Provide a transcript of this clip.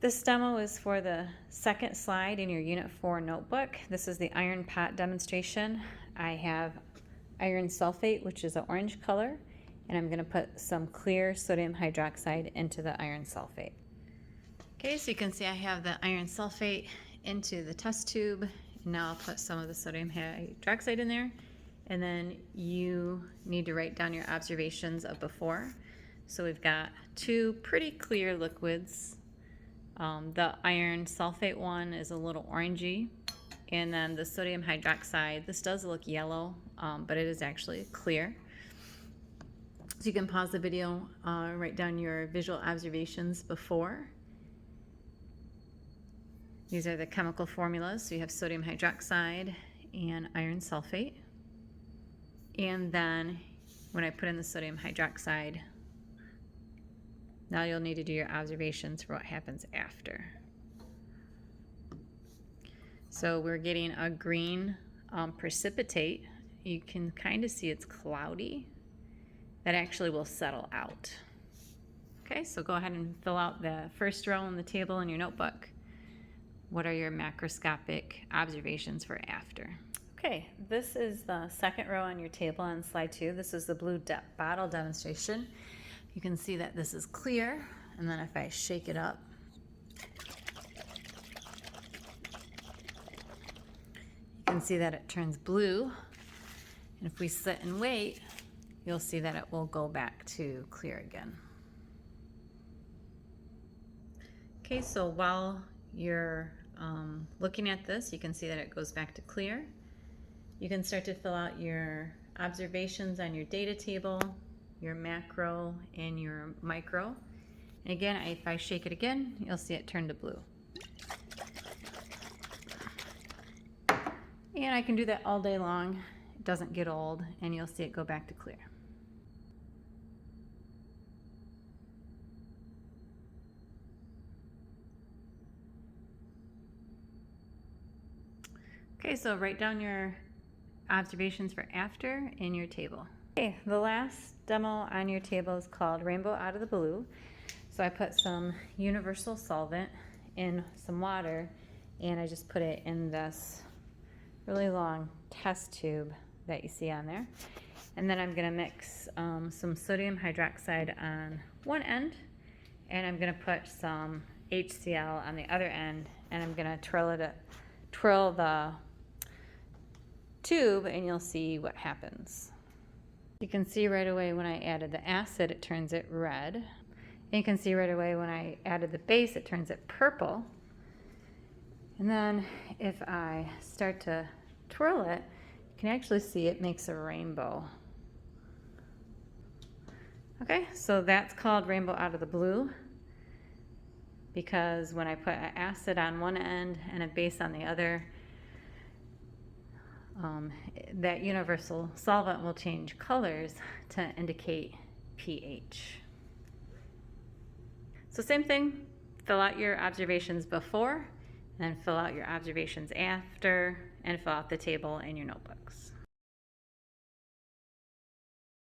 This demo is for the second slide in your Unit 4 notebook. This is the iron pot demonstration. I have iron sulfate, which is an orange color, and I'm going to put some clear sodium hydroxide into the iron sulfate. Okay, so you can see I have the iron sulfate into the test tube. Now I'll put some of the sodium hydroxide in there, and then you need to write down your observations of before. So we've got two pretty clear liquids. The iron sulfate one is a little orangey, and then the sodium hydroxide, this does look yellow, but it is actually clear. So you can pause the video, write down your visual observations before. These are the chemical formulas. So you have sodium hydroxide and iron sulfate. And then when I put in the sodium hydroxide, now you'll need to do your observations for what happens after. So we're getting a green precipitate. You can kind of see it's cloudy. That actually will settle out. Okay, so go ahead and fill out the first row in the table in your notebook. What are your macroscopic observations for after? Okay, this is the second row on your table on slide 2. This is the blue bottle demonstration. You can see that this is clear, and then if I shake it up, you can see that it turns blue. And if we sit and wait, you'll see that it will go back to clear again. Okay, so while you're looking at this, you can see that it goes back to clear. You can start to fill out your observations on your data table, your macro and your micro. And again, if I shake it again, you'll see it turn to blue. And I can do that all day long. It doesn't get old, and you'll see it go back to clear. Okay, so write down your observations for after in your table. Okay, the last demo on your table is called Rainbow Out of the Blue. So I put some universal solvent in some water, and I just put it in this really long test tube that you see on there. And then I'm gonna mix some sodium hydroxide on one end, and I'm gonna put some HCl on the other end, and I'm gonna twirl the tube, and you'll see what happens. You can see right away when I added the acid, it turns it red. And you can see right away when I added the base, it turns it purple. And then if I start to twirl it, you can actually see it makes a rainbow. Okay, so that's called Rainbow Out of the Blue, because when I put an acid on one end and a base on the other, that universal solvent will change colors to indicate pH. So same thing, fill out your observations before, and then fill out your observations after, and fill out the table in your notebooks.